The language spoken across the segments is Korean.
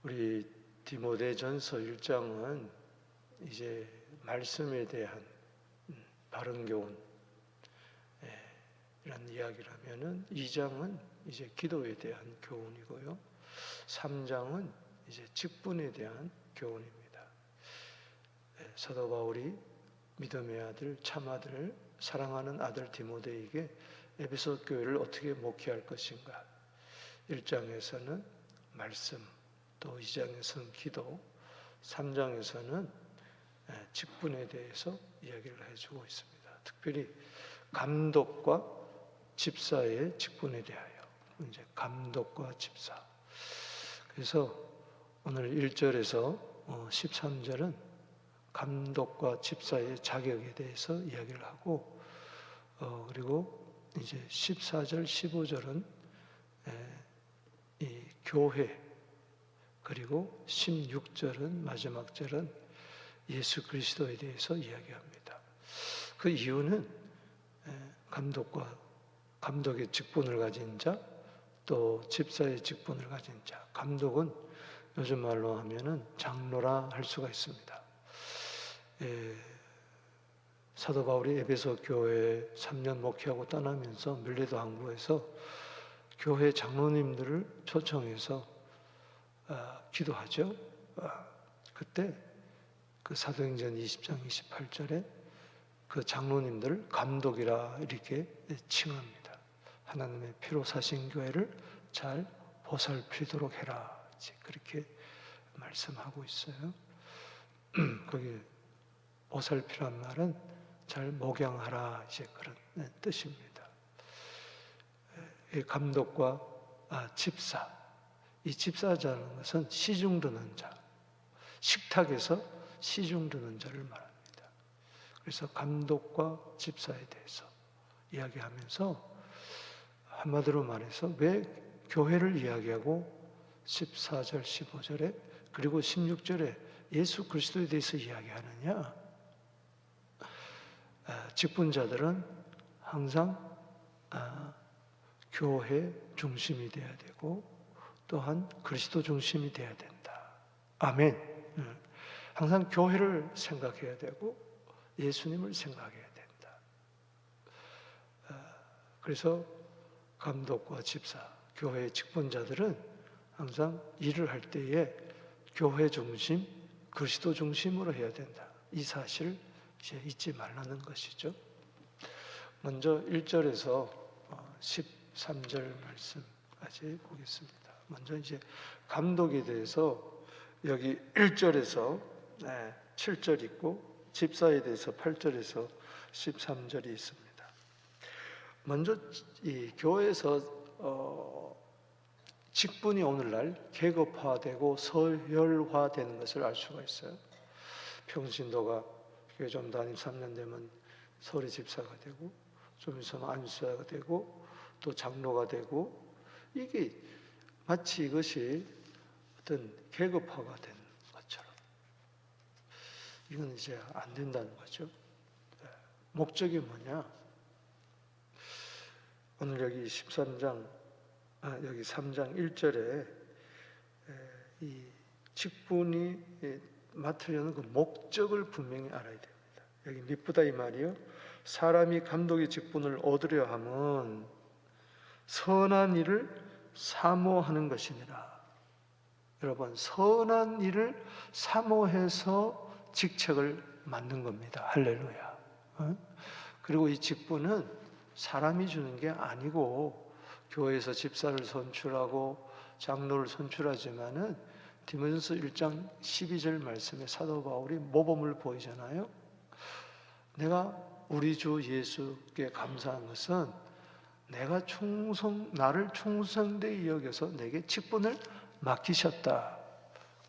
우리 디모데전서 1장은 이제 말씀에 대한 바른 교훈 이런 이야기라면은 2장은 이제 기도에 대한 교훈이고요. 3장은 이제 직분에 대한 교훈입니다. 사도 바울이 믿음의 아들, 참 아들, 사랑하는 아들 디모데에게 에베소 교회를 어떻게 목회할 것인가. 1장에서는 말씀, 또 2장에서는 기도, 3장에서는 직분에 대해서 이야기를 해주고 있습니다. 특별히 감독과 집사의 직분에 대하여 이제 감독과 집사. 그래서 오늘 1절에서 13절은 감독과 집사의 자격에 대해서 이야기를 하고 그리고 이제 14절, 15절은 이 교회 그리고 16절은 마지막 절은 예수 그리스도에 대해서 이야기합니다. 그 이유는 감독의 직분을 가진 자, 또 집사의 직분을 가진 자. 감독은 요즘 말로 하면은 장로라 할 수가 있습니다. 사도 바울이 에베소 교회에 3년 목회하고 떠나면서 밀레도 항구에서 교회 장로님들을 초청해서 기도하죠. 그때 그 사도행전 20장 28절에 그 장로님들을 감독이라 이렇게 칭합니다. 하나님의 피로 사신 교회를 잘 보살피도록 해라. 그렇게 말씀하고 있어요. 거기 보살피란 말은 잘 목양하라 이제 그런 뜻입니다. 감독과 집사, 이 집사자는 것은 시중 드는 자, 식탁에서 시중 드는 자를 말합니다. 그래서 감독과 집사에 대해서 이야기하면서 한마디로 말해서 왜 교회를 이야기하고 14절, 15절에 그리고 16절에 예수 그리스도에 대해서 이야기하느냐? 직분자들은 항상 교회 중심이 되어야 되고 또한 그리스도 중심이 되어야 된다. 아멘. 항상 교회를 생각해야 되고 예수님을 생각해야 된다. 그래서 감독과 집사, 교회의 직분자들은 항상 일을 할 때에 교회 중심, 그리스도 중심으로 해야 된다. 이 사실을 이제 잊지 말라는 것이죠. 먼저 1절에서 13절 말씀까지 보겠습니다. 먼저 이제 감독에 대해서 여기 1절에서 7절 있고 집사에 대해서 8절에서 13절이 있습니다. 먼저 이 교회에서 직분이 오늘날 계급화되고 서열화되는 것을 알 수가 있어요. 평신도가 교회 좀 다닌 3년 되면 서리 집사가 되고 좀 있으면 안수사가 되고 또 장로가 되고 이게 마치 이것이 어떤 계급화가 된 것처럼 이건 이제 안 된다는 거죠. 목적이 뭐냐? 오늘 여기 13장 여기 3장 1절에 이 직분이 맡으려는 그 목적을 분명히 알아야 됩니다. 여기 미쁘다 이 말이요. 사람이 감독의 직분을 얻으려 함은 선한 일을 사모하는 것이니라. 여러분, 선한 일을 사모해서 직책을 맡는 겁니다. 할렐루야. 그리고 이 직분은 사람이 주는 게 아니고 교회에서 집사를 선출하고 장로를 선출하지만은 디모데전서 1장 12절 말씀에 사도 바울이 모범을 보이잖아요. 내가 우리 주 예수께 감사한 것은 내가 나를 충성되이 여겨서 내게 직분을 맡기셨다.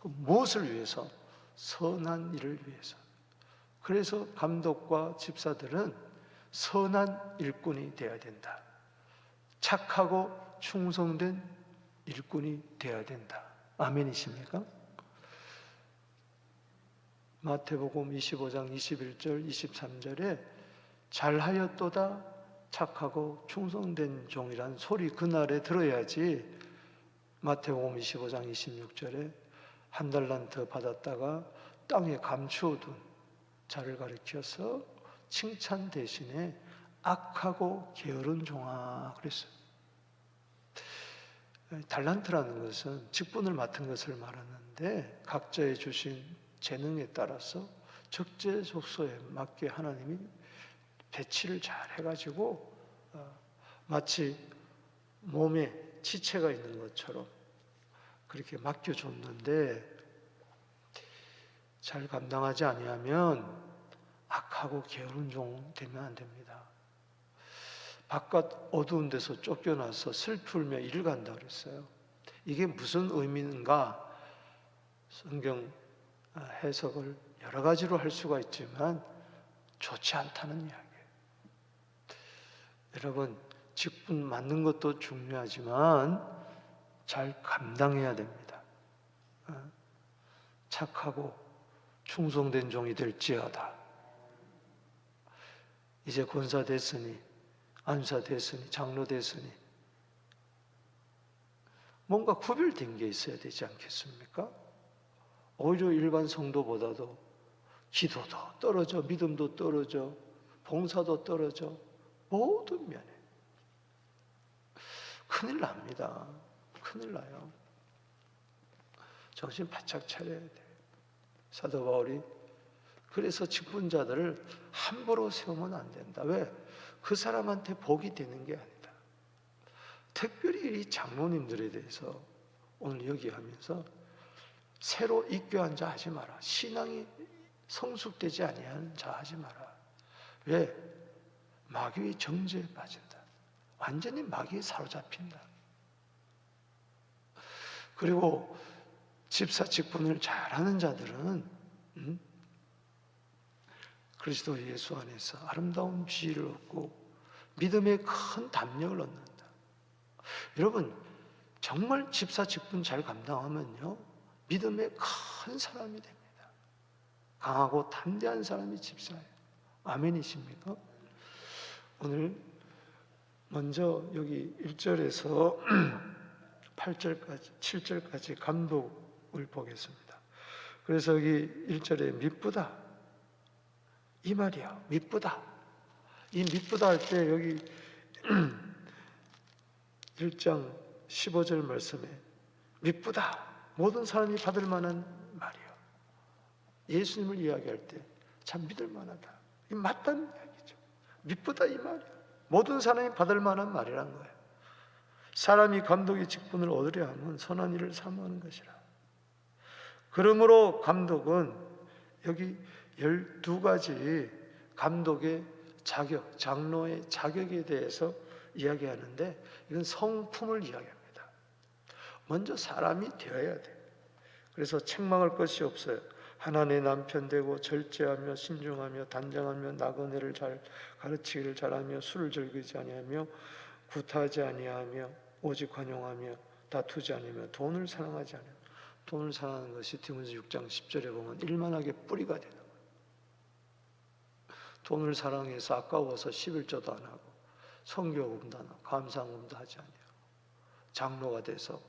무엇을 위해서? 선한 일을 위해서. 그래서 감독과 집사들은 선한 일꾼이 되어야 된다. 착하고 충성된 일꾼이 되어야 된다. 아멘이십니까? 마태복음 25장 21절 23절에 잘하였도다 착하고 충성된 종이란 소리 그날에 들어야지 마태복음 25장 26절에 한 달란트 받았다가 땅에 감추어둔 자를 가리켜서 칭찬 대신에 악하고 게으른 종아 그랬어요. 달란트라는 것은 직분을 맡은 것을 말하는데 각자의 주신 재능에 따라서 적재적소에 맞게 하나님이 배치를 잘 해가지고 마치 몸에 지체가 있는 것처럼 그렇게 맡겨줬는데 잘 감당하지 아니하면 악하고 게으른 종 되면 안 됩니다. 바깥 어두운 데서 쫓겨나서 슬플며 일 간다 그랬어요. 이게 무슨 의미인가? 성경 해석을 여러 가지로 할 수가 있지만 좋지 않다는 이야기예요. 여러분, 직분 맡는 것도 중요하지만 잘 감당해야 됩니다. 착하고 충성된 종이 될지어다. 이제 권사 됐으니, 안사 됐으니, 장로 됐으니 뭔가 구별된 게 있어야 되지 않겠습니까? 오히려 일반 성도보다도 기도도 떨어져, 믿음도 떨어져, 봉사도 떨어져, 모든 면에 큰일 납니다. 큰일 나요. 정신 바짝 차려야 돼. 사도 바울이 그래서 직분자들을 함부로 세우면 안 된다. 왜? 그 사람한테 복이 되는 게 아니다. 특별히 이 장로님들에 대해서 오늘 여기하면서 새로 입교한 자 하지 마라. 신앙이 성숙되지 아니한 자 하지 마라. 왜? 마귀의 정죄에 빠진다. 완전히 마귀에 사로잡힌다. 그리고 집사 직분을 잘하는 자들은 그리스도 예수 안에서 아름다운 지혜를 얻고 믿음의 큰 담력을 얻는다. 여러분, 정말 집사 직분 잘 감당하면요 믿음의 큰 사람이 됩니다. 강하고 담대한 사람이 집사예요. 아멘이십니까? 오늘 먼저 여기 1절에서 8절까지 7절까지 감독을 보겠습니다. 그래서 여기 1절에 미쁘다 이 말이야. 미쁘다. 이 미쁘다 할 때 여기 1장 15절 말씀에 미쁘다. 모든 사람이 받을 만한 말이요. 예수님을 이야기할 때 참 믿을 만하다. 이 맞다는 이야기죠. 미쁘다 이 말이야. 모든 사람이 받을 만한 말이란 거예요. 사람이 감독의 직분을 얻으려 하면 선한 일을 사모하는 것이라. 그러므로 감독은 여기 12가지 감독의 자격, 장로의 자격에 대해서 이야기하는데 이건 성품을 이야기합니다. 먼저 사람이 되어야 돼. 그래서 책망할 것이 없어요. 하나님의 남편 되고 절제하며 신중하며 단정하며 나그네를 잘 가르치기를 잘하며 술을 즐기지 아니하며 구타하지 아니하며 오직 관용하며 다투지 않으며 돈을 사랑하지 않으며 돈을 사랑하는 것이 디모데 6장 10절에 보면 일만하게 뿌리가 되는 거예요. 돈을 사랑해서 아까워서 11조도 안 하고 성교금도 안 하고 감사금도 하지 않아요. 장로가 돼서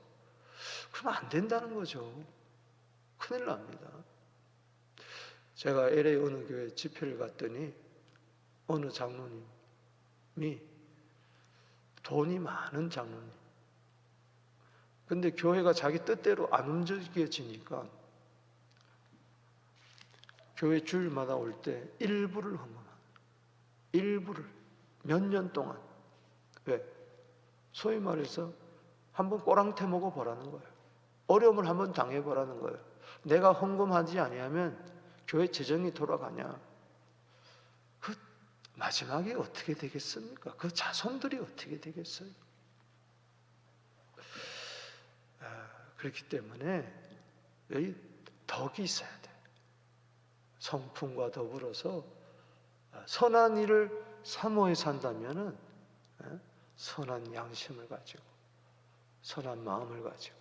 그러면 안 된다는 거죠. 큰일 납니다. 제가 LA 어느 교회 집회를 갔더니 어느 장로님이 돈이 많은 장로님. 근데 교회가 자기 뜻대로 안 움직여지니까 교회 주일마다 올 때 일부를 헌금하는 일부를 몇 년 동안. 왜? 소위 말해서 한번 꼬랑태 먹어보라는 거예요. 어려움을 한번 당해보라는 거예요. 내가 헌금하지 아니하면 교회 재정이 돌아가냐? 그 마지막에 어떻게 되겠습니까? 그 자손들이 어떻게 되겠어요? 그렇기 때문에 여기 덕이 있어야 돼. 성품과 더불어서 선한 일을 사모해 산다면은 선한 양심을 가지고 선한 마음을 가지고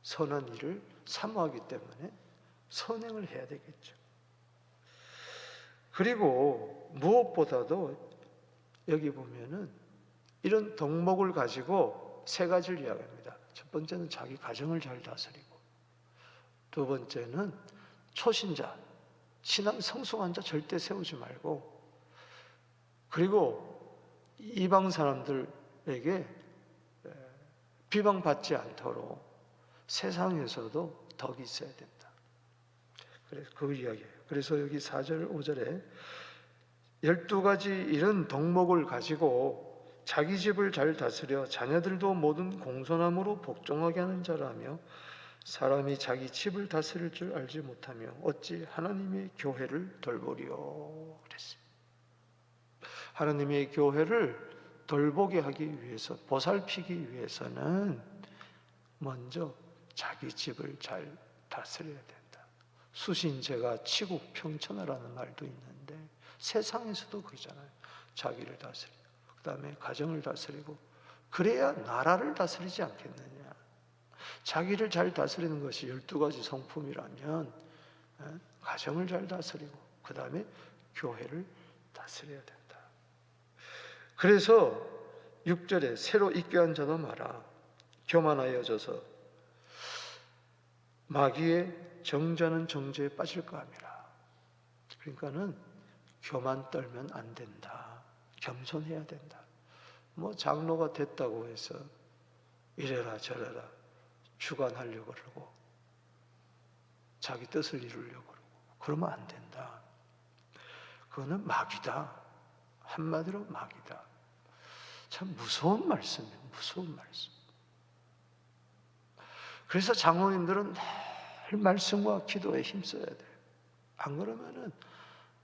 선한 일을 사모하기 때문에 선행을 해야 되겠죠. 그리고 무엇보다도 여기 보면은 이런 덕목을 가지고 세 가지를 이야기합니다. 첫 번째는 자기 가정을 잘 다스리고, 두 번째는 초신자, 신앙 성숙한 자 절대 세우지 말고, 그리고 이방 사람들에게 비방받지 않도록 세상에서도 덕이 있어야 된다. 그래서 그 이야기예요. 그래서 여기 4절 5절에 12가지 이런 덕목을 가지고 자기 집을 잘 다스려 자녀들도 모든 공손함으로 복종하게 하는 자라며, 사람이 자기 집을 다스릴 줄 알지 못하며 어찌 하나님의 교회를 돌보리요 그랬습니다. 하나님의 교회를 돌보게 하기 위해서, 보살피기 위해서는 먼저 자기 집을 잘 다스려야 된다. 수신제가 치국평천하라는 말도 있는데 세상에서도 그러잖아요. 자기를 다스리고, 그 다음에 가정을 다스리고, 그래야 나라를 다스리지 않겠느냐. 자기를 잘 다스리는 것이 12가지 성품이라면 가정을 잘 다스리고 그 다음에 교회를 다스려야 된다. 그래서 6절에 새로 입교한 자도 마라. 교만하여져서 마귀의 정자는 정죄에 빠질까 함이라. 그러니까는 교만 떨면 안 된다. 겸손해야 된다. 뭐 장로가 됐다고 해서 이래라 저래라 주관하려고 그러고 자기 뜻을 이루려고 그러고 그러면 안 된다. 그거는 마귀다. 한마디로 마귀다. 참 무서운 말씀이에요. 무서운 말씀. 그래서 장로님들은 늘 말씀과 기도에 힘써야 돼요. 안 그러면은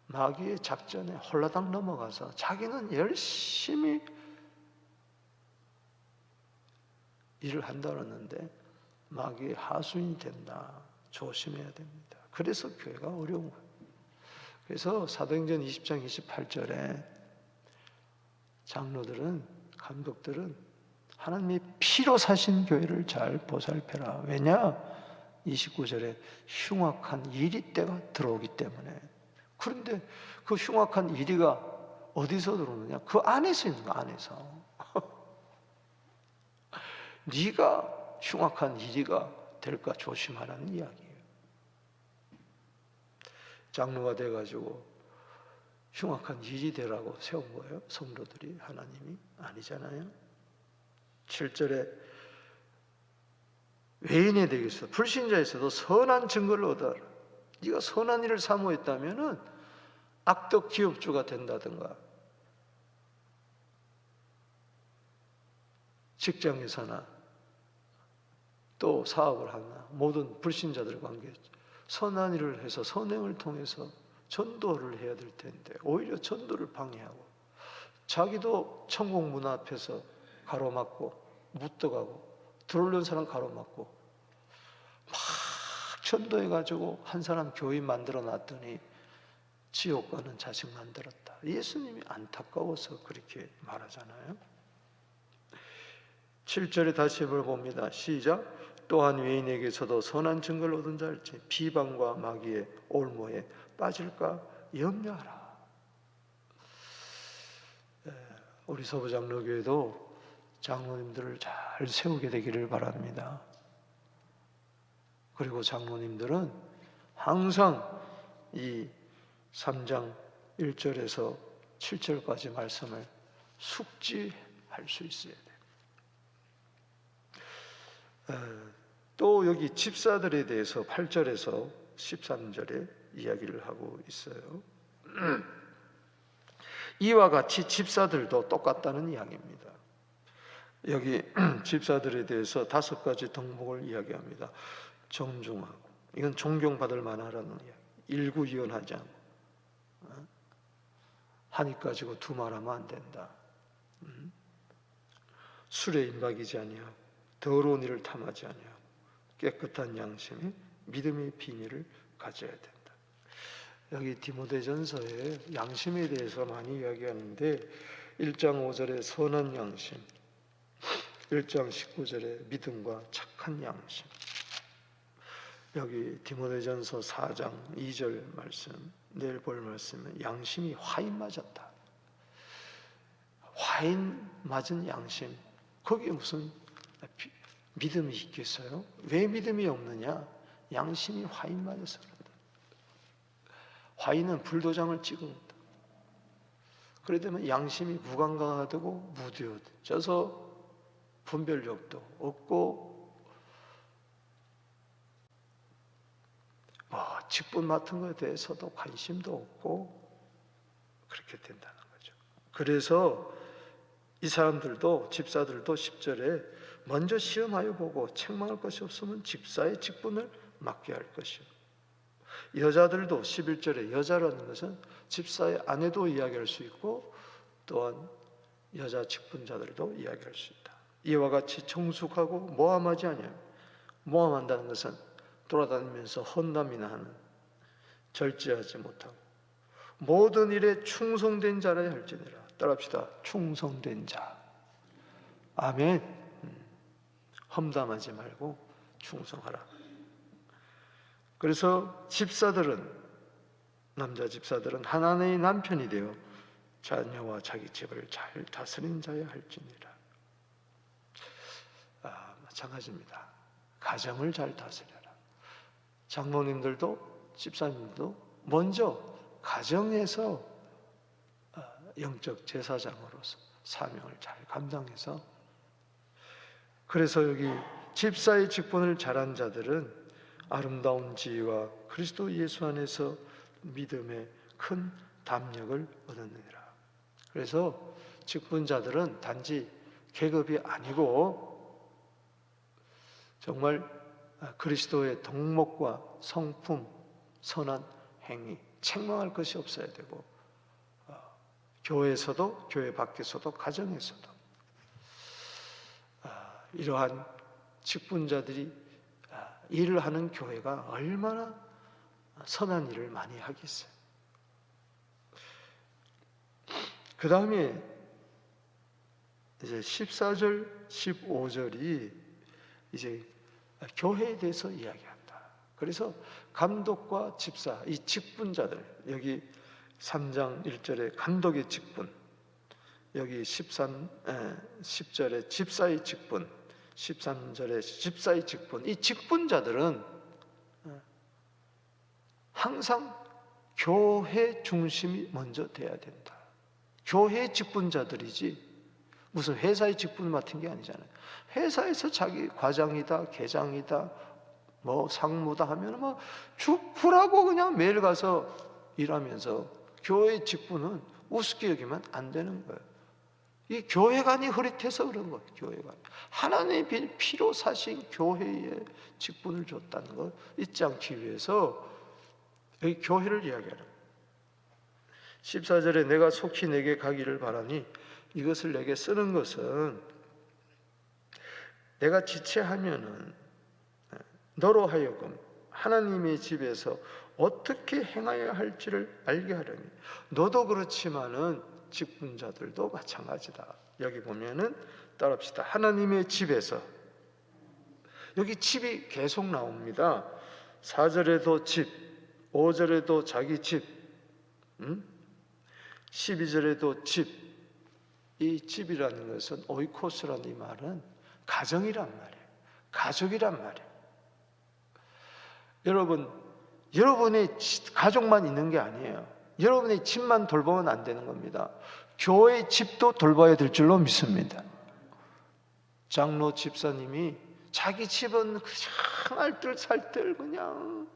마귀의 작전에 홀라당 넘어가서 자기는 열심히 일을 한다 그러는데 마귀의 하수인이 된다. 조심해야 됩니다. 그래서 교회가 어려운 거예요. 그래서 사도행전 20장 28절에 장로들은, 감독들은 하나님이 피로 사신 교회를 잘 보살펴라. 왜냐? 29절에 흉악한 이리 때가 들어오기 때문에. 그런데 그 흉악한 이리가 어디서 들어오느냐? 그 안에서 있는 거, 안에서. 네가 흉악한 이리가 될까 조심하라는 이야기예요. 장로가 돼가지고 흉악한 일이 되라고 세운 거예요. 성도들이, 하나님이 아니잖아요. 7절에 외인에 대해서 불신자에서도 선한 증거를 얻어라. 네가 선한 일을 사모했다면은 악덕 기업주가 된다든가 직장에서나 또 사업을 하나 모든 불신자들 관계 선한 일을 해서 선행을 통해서 전도를 해야 될 텐데 오히려 전도를 방해하고 자기도 천국 문 앞에서 가로막고 묻어가고 들어오는 사람 가로막고 막 전도해가지고 한 사람 교인 만들어 놨더니 지옥 가는 자식 만들었다. 예수님이 안타까워서 그렇게 말하잖아요. 7절에 다시 한번 봅니다. 시작. 또한 외인에게서도 선한 증거를 얻은 자일지 비방과 마귀의 올무에 빠질까 염려하라. 우리 서부장로교회도 장로님들을 잘 세우게 되기를 바랍니다. 그리고 장로님들은 항상 이 3장 1절에서 7절까지 말씀을 숙지할 수 있어야 돼요. 또 여기 집사들에 대해서 8절에서 13절에 이야기를 하고 있어요. 이와 같이 집사들도 똑같다는 이야기입니다. 여기 집사들에 대해서 5가지 덕목을 이야기합니다. 정중하고, 이건 존경받을 만하라는 이야기. 일구이연하지 않고, 한입 가지고 두말하면 안 된다. 술에 임박이지 아니하고 더러운 일을 탐하지 아니하고 깨끗한 양심이 믿음의 비밀을 가져야 된다. 여기 디모데전서에 양심에 대해서 많이 이야기하는데 1장 5절에 선한 양심, 1장 19절에 믿음과 착한 양심, 여기 디모데전서 4장 2절 말씀, 내일 볼 말씀은 양심이 화인 맞았다. 화인 맞은 양심, 거기에 무슨 믿음이 있겠어요? 왜 믿음이 없느냐? 양심이 화인 맞아서 그런다. 화인은 불도장을 찍습니다. 그래 되면 양심이 무감각하고 무뎌져서 분별력도 없고 직분 맡은 것에 대해서도 관심도 없고 그렇게 된다는 거죠. 그래서 이 사람들도, 집사들도 10절에 먼저 시험하여 보고 책망할 것이 없으면 집사의 직분을 맡게 할 것이요. 여자들도 11절에 여자라는 것은 집사의 아내도 이야기할 수 있고 또한 여자 직분자들도 이야기할 수 있다. 이와 같이 정숙하고 모함하지 아니하며, 모함한다는 것은 돌아다니면서 험담이나 하는, 절제하지 못하고 모든 일에 충성된 자라야 할지니라. 따라합시다. 충성된 자. 아멘. 험담하지 말고 충성하라. 그래서 집사들은, 남자 집사들은 하나님의 남편이 되어 자녀와 자기 집을 잘 다스린 자야 할지니라. 마찬가지입니다. 가정을 잘 다스려라. 장로님들도 집사님들도 먼저 가정에서 영적 제사장으로서 사명을 잘 감당해서, 그래서 여기 집사의 직분을 잘한 자들은 아름다운 지혜와 그리스도 예수 안에서 믿음의 큰 담력을 얻었느니라. 그래서 직분자들은 단지 계급이 아니고 정말 그리스도의 덕목과 성품, 선한 행위, 책망할 것이 없어야 되고, 교회에서도, 교회 밖에서도, 가정에서도 이러한 직분자들이 일을 하는 교회가 얼마나 선한 일을 많이 하겠어요. 그 다음에 이제 14절, 15절이 이제 교회에 대해서 이야기한다. 그래서 감독과 집사, 이 직분자들, 여기 3장 1절에 감독의 직분, 여기 10절에 집사의 직분, 13절에 집사의 직분, 이 직분자들은 항상 교회 중심이 먼저 돼야 된다. 교회 직분자들이지 무슨 회사의 직분을 맡은 게 아니잖아요. 회사에서 자기 과장이다, 계장이다, 뭐 상무다 하면 뭐 죽부라고 그냥 매일 가서 일하면서 교회 직분은 우습게 여기면 안 되는 거예요. 이 교회관이 흐릿해서 그런 거예요. 교회관. 하나님의 피로 사신 교회에 직분을 줬다는 걸 잊지 않기 위해서 여기 교회를 이야기하는 14절에 내가 속히 내게 가기를 바라니 이것을 내게 쓰는 것은 내가 지체하면은 너로 하여금 하나님의 집에서 어떻게 행하여야 할지를 알게 하려니. 너도 그렇지만은 직분자들도 마찬가지다. 여기 보면은 따라합시다. 하나님의 집에서, 여기 집이 계속 나옵니다. 4절에도 집, 5절에도 자기 집, 12절에도 집. 이 집이라는 것은 오이코스라는 이 말은 가정이란 말이에요. 가족이란 말이에요. 여러분의 가족만 있는 게 아니에요. 여러분의 집만 돌보면 안 되는 겁니다. 교회 집도 돌봐야 될 줄로 믿습니다. 장로 집사님이 자기 집은 그냥 알뜰살뜰 그냥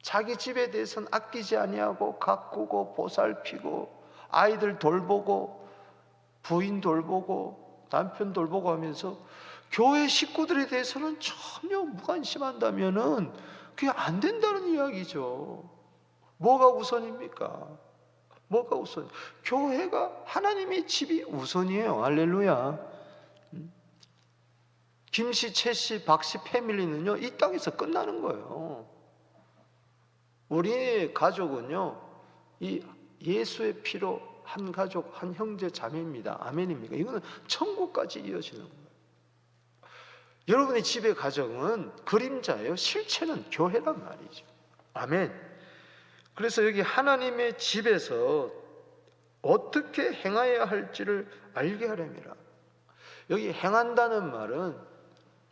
자기 집에 대해서는 아끼지 아니하고 가꾸고 보살피고 아이들 돌보고 부인 돌보고 남편 돌보고 하면서 교회 식구들에 대해서는 전혀 무관심한다면은 그게 안 된다는 이야기죠. 뭐가 우선입니까? 뭐가 우선? 교회가 하나님의 집이 우선이에요. 할렐루야. 김씨, 최씨, 박씨 패밀리는요 이 땅에서 끝나는 거예요. 우리 가족은요 이 예수의 피로 한 가족, 한 형제 자매입니다. 아멘입니까? 이거는 천국까지 이어지는 거예요. 여러분의 집의 가정은 그림자예요. 실체는 교회란 말이죠. 아멘. 그래서 여기 하나님의 집에서 어떻게 행하여야 할지를 알게 하렵니다. 여기 행한다는 말은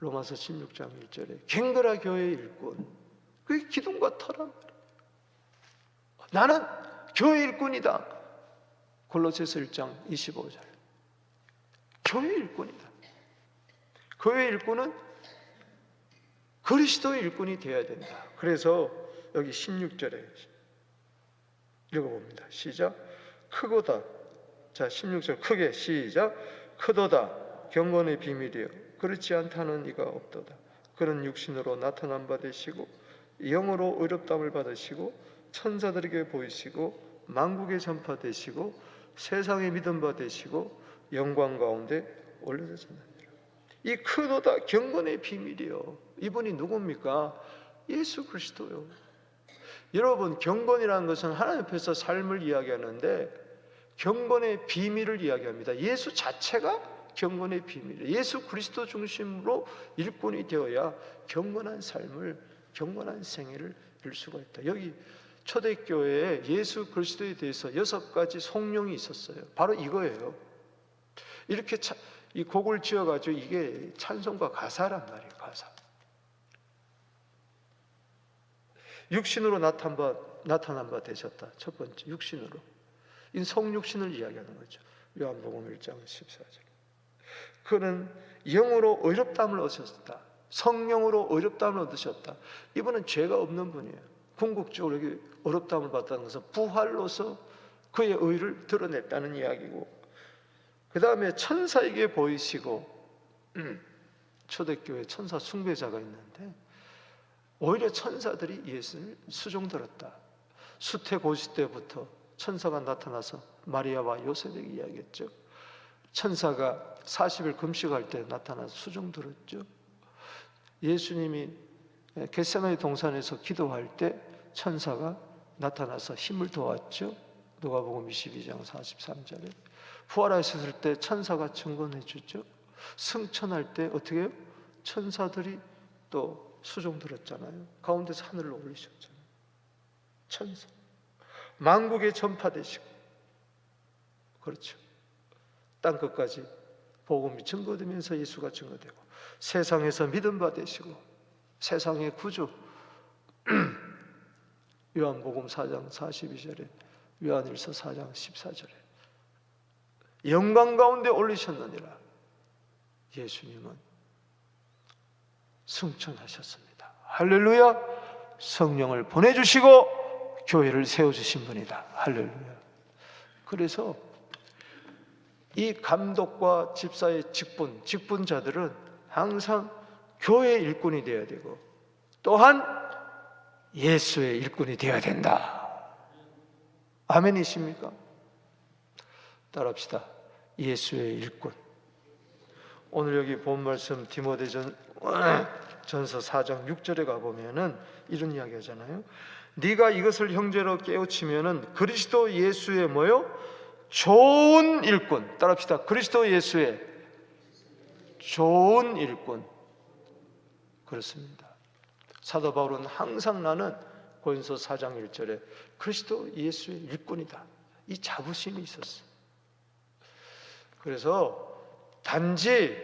로마서 16장 1절에 갱그라 교회의 일꾼, 그게 기둥과 터란 말이에요. 나는 교회 일꾼이다. 골로새서 1장 25절. 교회 일꾼이다. 교회 일꾼은 그리스도의 일꾼이 되어야 된다. 그래서 여기 16절에 읽어봅니다. 시작. 크고다. 자, 16절 크게 시작. 크도다. 경건의 비밀이여 그렇지 않다는 이가 없도다. 그는 육신으로 나타난 바 되시고 영으로 의롭다함을 받으시고 천사들에게 보이시고 만국에 전파되시고 세상에 믿음 받으시고 영광 가운데 올려졌느니라. 이 크도다 경건의 비밀이요. 이분이 누굽니까? 예수 그리스도요. 여러분, 경건이라는 것은 하나님 앞에서 삶을 이야기하는데 경건의 비밀을 이야기합니다. 예수 자체가 경건의 비밀이에요. 예수 그리스도 중심으로 일꾼이 되어야 경건한 삶을, 경건한 생애를 일 수가 있다. 여기 초대교회에 예수 그리스도에 대해서 6가지 성령이 있었어요. 바로 이거예요. 이렇게 이 곡을 지어가지고 이게 찬송과 가사란 말이에요. 가사. 육신으로 나타난 바 되셨다. 첫 번째, 육신으로. 이 성육신을 이야기하는 거죠. 요한복음 1장 14절. 그는 영으로 의롭다함을 얻으셨다. 성령으로 의롭다함을 얻으셨다. 이분은 죄가 없는 분이에요. 궁극적으로 여기 의롭다함을 받다는 것은 부활로서 그의 의를 드러냈다는 이야기고, 그 다음에 천사에게 보이시고, 초대교회 천사 숭배자가 있는데 오히려 천사들이 예수를 수종들었다. 수태고시 때부터 천사가 나타나서 마리아와 요셉에게 이야기했죠. 천사가 40일 금식할 때 나타나서 수종들었죠. 예수님이 겟세마네 동산에서 기도할 때 천사가 나타나서 힘을 도왔죠. 누가복음 22장 43절에 부활하셨을 때 천사가 증언해 주죠. 승천할 때 어떻게 해요? 천사들이 또 수종들었잖아요. 가운데서 하늘로 올리셨잖아요. 천사. 만국에 전파되시고, 그렇죠. 땅 끝까지 복음이 증거되면서 예수가 증거되고, 세상에서 믿음 받으시고, 세상의 구주 요한복음 4장 42절에 요한일서 4장 14절에 영광 가운데 올리셨느니라. 예수님은 승천하셨습니다. 할렐루야. 성령을 보내주시고 교회를 세워주신 분이다. 할렐루야. 그래서 이 감독과 집사의 직분자들은 항상 교회의 일꾼이 되어야 되고 또한 예수의 일꾼이 되어야 된다. 아멘이십니까? 따라합시다. 예수의 일꾼. 오늘 여기 본 말씀 디모데전서 4장 6절에 가보면은 이런 이야기 하잖아요. 네가 이것을 형제로 깨우치면은 그리스도 예수의 뭐요? 좋은 일꾼. 따라합시다. 그리스도 예수의 좋은 일꾼. 그렇습니다. 사도 바울은 항상 나는 고린도서 4장 1절에 그리스도 예수의 일꾼이다. 이 자부심이 있었어요. 그래서 단지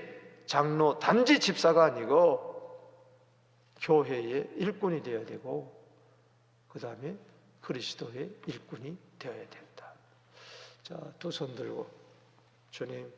장로, 단지 집사가 아니고 교회의 일꾼이 되어야 되고 그 다음에 그리스도의 일꾼이 되어야 된다. 자, 두 손 들고 주님